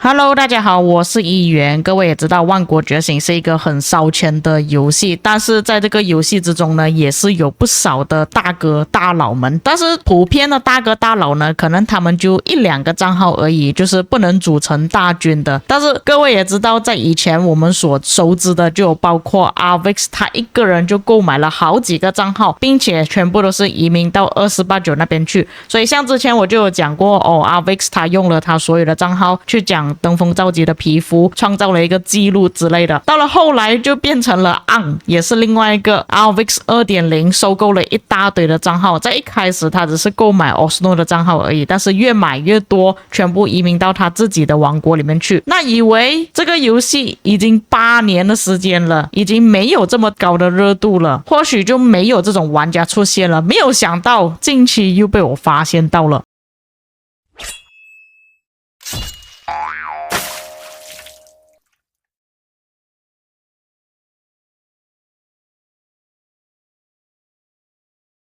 Hello，大家好，我是议员。各位也知道，万国觉醒是一个很烧钱的游戏，但是在这个游戏之中呢，也是有不少的大哥大佬们。但是普遍的大哥大佬呢，可能他们就一两个账号而已，就是不能组成大军的。但是各位也知道，在以前我们所熟知的，就有包括 Avix， 他一个人就购买了好几个账号，并且全部都是移民到2489那边去。所以像之前我就有讲过Avix 他用了他所有的账号去讲登峰造极的皮肤，创造了一个记录之类的。到了后来就变成了 也是另外一个 Avix 2.0 收购了一大堆的账号。在一开始他只是购买 Osno 的账号而已，但是越买越多，全部移民到他自己的王国里面去。那以为这个游戏已经8年的时间了，已经没有这么高的热度了，或许就没有这种玩家出现了。没有想到近期又被我发现到了。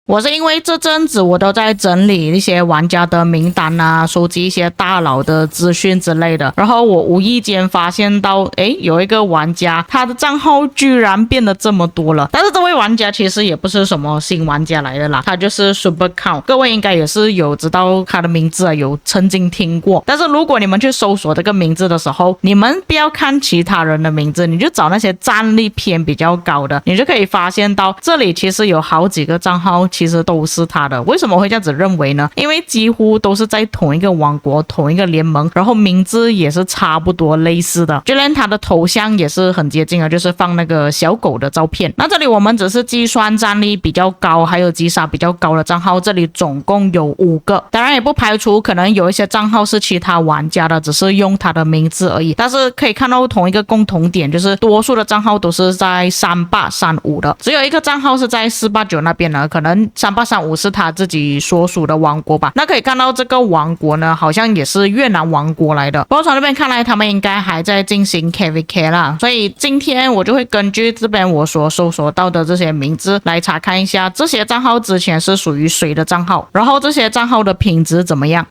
我是因为这阵子我都在整理一些玩家的名单啊，收集一些大佬的资讯之类的，然后我无意间发现到有一个玩家他的账号居然变得这么多了。但是这位玩家其实也不是什么新玩家来的啦，他就是 Super Count， 各位应该也是有知道他的名字啊，有曾经听过。但是如果你们去搜索这个名字的时候，你们不要看其他人的名字，你就找那些战力偏比较高的，你就可以发现到这里其实有好几个账号其实都是他的。为什么会这样子认为呢？因为几乎都是在同一个王国同一个联盟，然后名字也是差不多类似的，就连他的头像也是很接近的，就是放那个小狗的照片。那这里我们只是计算战力比较高还有击杀比较高的账号，这里总共有5个。当然也不排除可能有一些账号是其他玩家的，只是用他的名字而已。但是可以看到同一个共同点，就是多数的账号都是在3835的，只有一个账号是在489那边呢，可能3835是他自己所属的王国吧。那可以看到这个王国呢，好像也是越南王国来的。不过从这边看来，他们应该还在进行 KVK 啦。所以今天我就会根据这边我所搜索到的这些名字来查看一下，这些账号之前是属于谁的账号，然后这些账号的品质怎么样。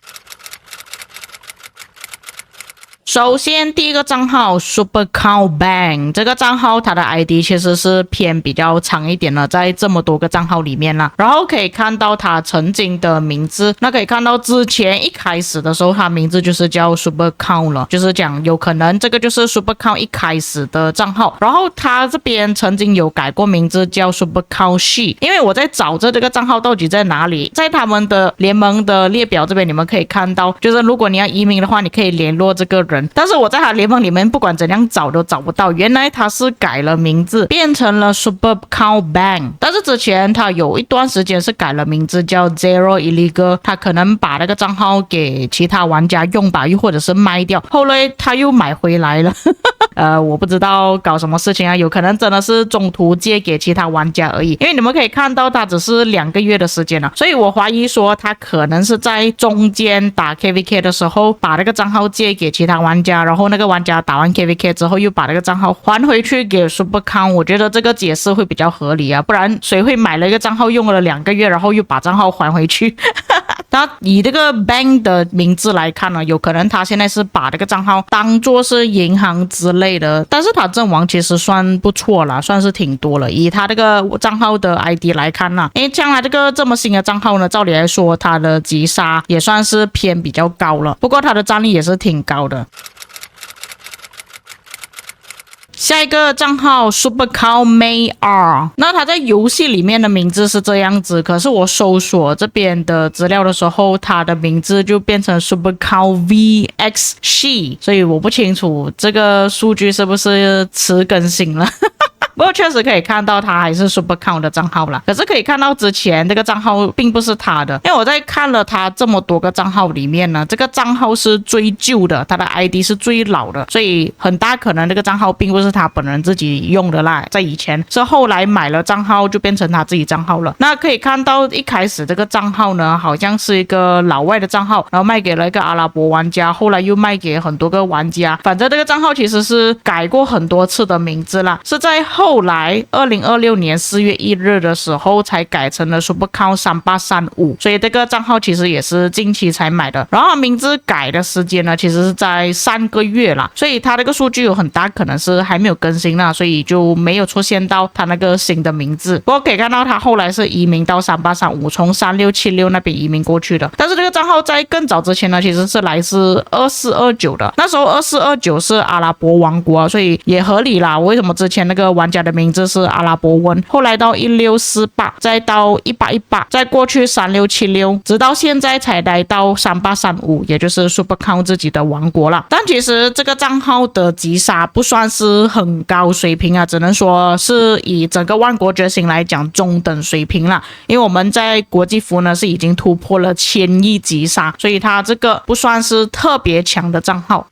首先第一个账号 Super Count Bang， 这个账号它的 ID 其实是偏比较长一点的，在这么多个账号里面啦。然后可以看到他曾经的名字，那可以看到之前一开始的时候他名字就是叫 Super Count 了，就是讲有可能这个就是 Super Count 一开始的账号。然后他这边曾经有改过名字叫 Super Count She， 因为我在找这个账号到底在哪里，在他们的联盟的列表这边你们可以看到，就是如果你要移民的话，你可以联络这个人，但是我在他联盟里面不管怎样找都找不到，原来他是改了名字变成了 Super Count Bang。 但是之前他有一段时间是改了名字叫 Zero Illegal， 他可能把那个账号给其他玩家用吧，又或者是卖掉，后来他又买回来了我不知道搞什么事情啊，有可能真的是中途借给其他玩家而已，因为你们可以看到他只是2个月的时间了，所以我怀疑说他可能是在中间打 KVK 的时候把那个账号借给其他玩家，然后那个玩家打完 KVK 之后又把那个账号还回去给 Super Count。 我觉得这个解释会比较合理啊，不然谁会买了一个账号用了2个月然后又把账号还回去那以这个 Bank 的名字来看呢，有可能他现在是把这个账号当作是银行之类的，但是他阵亡其实算不错啦，算是挺多了。以他这个账号的 ID 来看呢，将来这个这么新的账号呢，照理来说他的击杀也算是偏比较高了，不过他的战力也是挺高的。下一个账号 Super Count May R， 那他在游戏里面的名字是这样子，可是我搜索这边的资料的时候，他的名字就变成 Super Count VX She， 所以我不清楚这个数据是不是迟更新了不过确实可以看到他还是 Super Count 的账号啦，可是可以看到之前这个账号并不是他的，因为我在看了他这么多个账号里面呢，这个账号是最旧的，他的 ID 是最老的，所以很大可能这个账号并不是他本人自己用的啦，在以前是后来买了账号就变成他自己账号了。那可以看到一开始这个账号呢好像是一个老外的账号，然后卖给了一个阿拉伯玩家，后来又卖给很多个玩家，反正这个账号其实是改过很多次的名字啦，是在后后来2026年4月1日的时候才改成了 Supercount3835，所以这个账号其实也是近期才买的。然后名字改的时间呢，其实是在3个月啦，所以它这个数据有很大可能是还没有更新啦，所以就没有出现到它那个新的名字。不过可以看到它后来是移民到3835，从3676那边移民过去的。但是这个账号在更早之前呢，其实是来自2429的，那时候2429是阿拉伯王国，所以也合理啦。为什么之前那个玩家的名字是阿拉伯文，后来到1648，再到1818，再过去3676，直到现在才来到3835，也就是 Supercount 自己的王国啦。但其实这个账号的击杀不算是很高水平啊，只能说是以整个万国觉醒来讲中等水平啦。因为我们在国际服呢是已经突破了1000亿击杀，所以它这个不算是特别强的账号。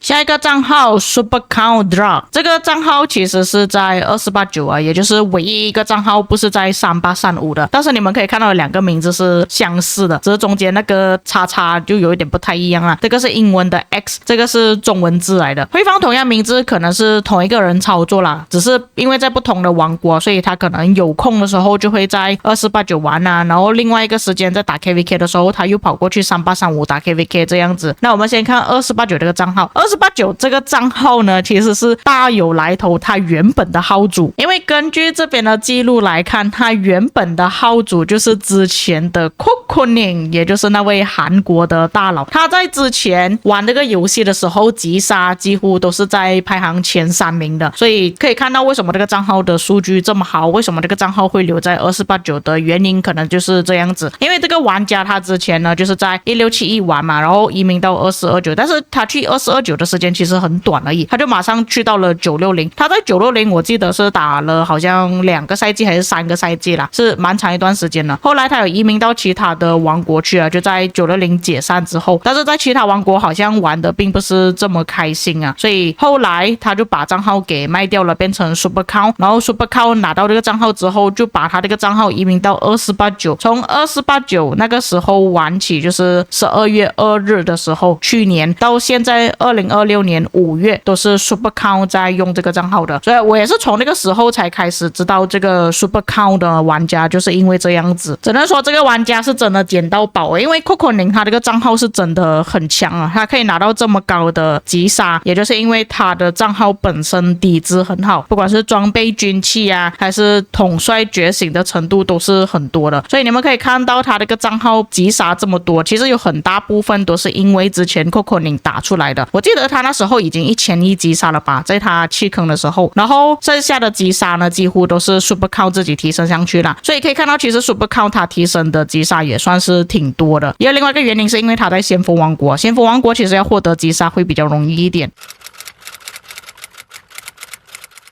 下一个账号 Supercount Drug， 这个账号其实是在2489啊，也就是唯一一个账号不是在3835的。但是你们可以看到两个名字是相似的，只是中间那个叉叉就有一点不太一样啦。这个是英文的 X， 这个是中文字来的。对方同样名字可能是同一个人操作啦，只是因为在不同的王国，所以他可能有空的时候就会在2489玩啊，然后另外一个时间在打 KVK 的时候，他又跑过去3835打 KVK 这样子。那我们先看2489这个账号，2489这个账号呢，其实是大有来头，它原本的号主，因为根据这边的记录来看，它原本的号主就是之前的 Cocooning， 也就是那位韩国的大佬。他在之前玩这个游戏的时候，击杀几乎都是在排行前3名的，所以可以看到为什么这个账号的数据这么好，为什么这个账号会留在2489的原因，可能就是这样子。因为这个玩家他之前呢就是在1671玩嘛，然后移民到2429，但是他去2429的时间其实很短而已，他就马上去到了960。他在960我记得是打了好像2个赛季还是3个赛季啦，是蛮长一段时间了。后来他有移民到其他的王国去了，就在960解散之后，但是在其他王国好像玩的并不是这么开心啊，所以后来他就把账号给卖掉了，变成 Supercount， 然后 Supercount 拿到这个账号之后，就把他这个账号移民到2489，从2489那个时候玩起，就是12月2日的时候，去年到现在2026年5月都是 Supercount 在用这个账号的，所以我也是从那个时候才开始知道这个 Supercount 的玩家，就是因为这样子。只能说这个玩家是真的捡到宝，因为 Cocooning 他这个账号是真的很强啊，他可以拿到这么高的击杀，也就是因为他的账号本身底子很好，不管是装备军器啊，还是统帅觉醒的程度都是很多的。所以你们可以看到他这个账号击杀这么多，其实有很大部分都是因为之前 Cocooning 打出来的。我记得他那时候已经1000亿击杀了吧，在他弃坑的时候，然后剩下的击杀呢几乎都是 Supercount 自己提升上去啦，所以可以看到其实 Supercount 他提升的击杀也算是挺多的。也有另外一个原因是因为他在先锋王国，先锋王国其实要获得击杀会比较容易一点。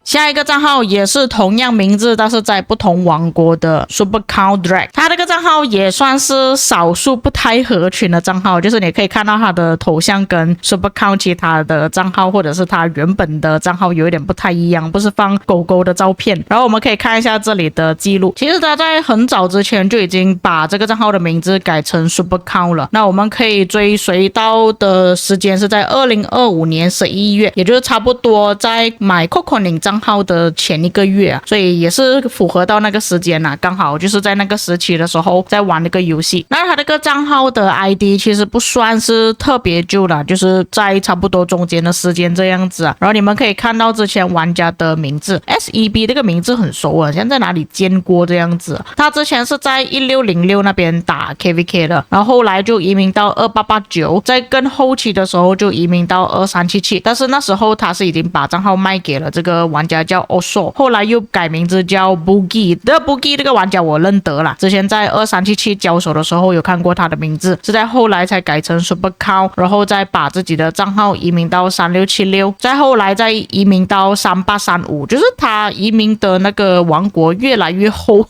下一个账号也是同样名字，但是在不同王国的 Supercount Drag， 他这个账号也算是少数不太合群的账号，就是你可以看到他的头像跟 Supercount 其他的账号或者是他原本的账号有一点不太一样，不是放狗狗的照片。然后我们可以看一下这里的记录，其实他在很早之前就已经把这个账号的名字改成 Supercount 了。那我们可以追随到的时间是在2025年11月，也就是差不多在买 Cocooning 账号的前一个月啊，所以也是符合到那个时间啊，刚好就是在那个时期的时候在玩那个游戏。那他这个账号的 ID 其实不算是特别旧啦，就是在差不多中间的时间这样子啊。然后你们可以看到之前玩家的名字 SEB 这个名字很熟啊，现在在哪里见过这样子啊。他之前是在1606那边打 KVK 的，然后后来就移民到2889，在更后期的时候就移民到2377，但是那时候他是已经把账号卖给了这个玩家叫 Oso， 后来又改名字叫 Boogie。 的 Boogie 这个玩家我认得啦，之前在2377交手的时候有看过他的名字，是在后来才改成 Supercount， 然后再把自己的账号移民到3676，再后来再移民到3835，就是他移民的那个王国越来越厚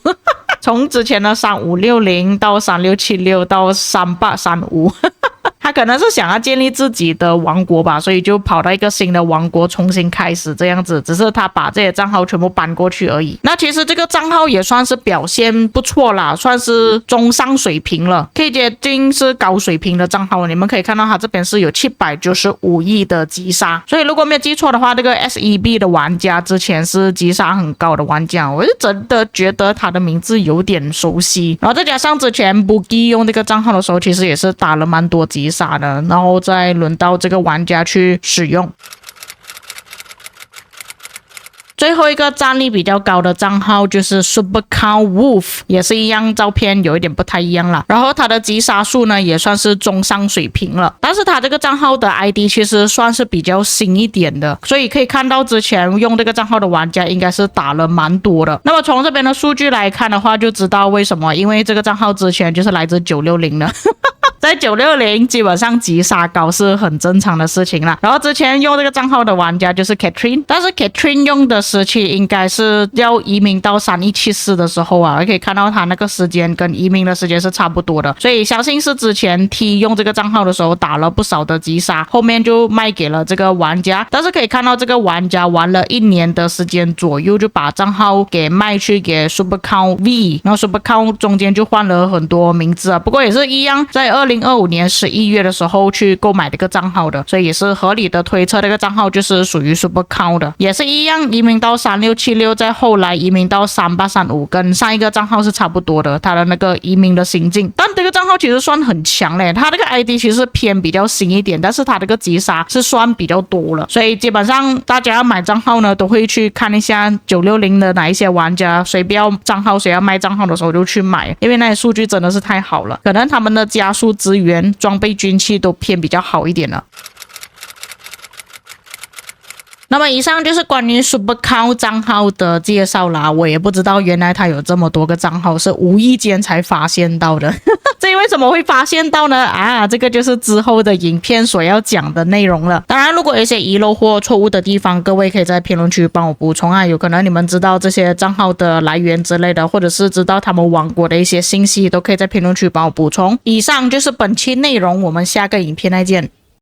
从之前的3560到3676到3835他可能是想要建立自己的王国吧，所以就跑到一个新的王国重新开始这样子，只是他把这些账号全部搬过去而已。那其实这个账号也算是表现不错啦，算是中上水平了，可以接近是高水平的账号。你们可以看到他这边是有795亿的击杀，所以如果没有记错的话，这个 SEB 的玩家之前是击杀很高的玩家，我就真的觉得他的名字有点熟悉。然后再加上之前 Boogie 用这个账号的时候，其实也是打了蛮多击杀的，然后再轮到这个玩家去使用。最后一个战力比较高的账号就是 Super Cow Wolf， 也是一样，照片有一点不太一样了。然后他的击杀数呢也算是中上水平了，但是他这个账号的 ID 其实算是比较新一点的，所以可以看到之前用这个账号的玩家应该是打了蛮多的。那么从这边的数据来看的话，就知道为什么，因为这个账号之前就是来自960的。在960基本上击杀高是很正常的事情啦。然后之前用这个账号的玩家就是 Catherine， 但是 Catherine 用的时期应该是要移民到3174的时候啊，可以看到他那个时间跟移民的时间是差不多的，所以相信是之前 T 用这个账号的时候打了不少的击杀，后面就卖给了这个玩家。但是可以看到这个玩家玩了1年的时间左右，就把账号给卖去给 Super Cow V， 然后 Super Cow 中间就换了很多名字啊，不过也是一样，在2025年11月的时候去购买这个账号的，所以也是合理的推测这个账号就是属于 Super Cow 的，也是一样移民到3676，再后来移民到3835，跟上一个账号是差不多的，他的那个移民的行径。但这个账号其实算很强嘞，他这个 ID 其实偏比较新一点，但是他这个击杀是算比较多了，所以基本上大家要买账号呢，都会去看一下960的哪一些玩家谁不要账号谁要卖账号的时候就去买，因为那些数据真的是太好了，可能他们的加速资源、装备、军器都偏比较好一点了。那么以上就是关于 Super Cow 账号的介绍啦，我也不知道原来他有这么多个账号，是无意间才发现到的。至于为什么会发现到呢？这个就是之后的影片所要讲的内容了。当然如果有一些遗漏或错误的地方，各位可以在评论区帮我补充啊，有可能你们知道这些账号的来源之类的，或者是知道他们王国的一些信息，都可以在评论区帮我补充。以上就是本期内容，我们下个影片再见。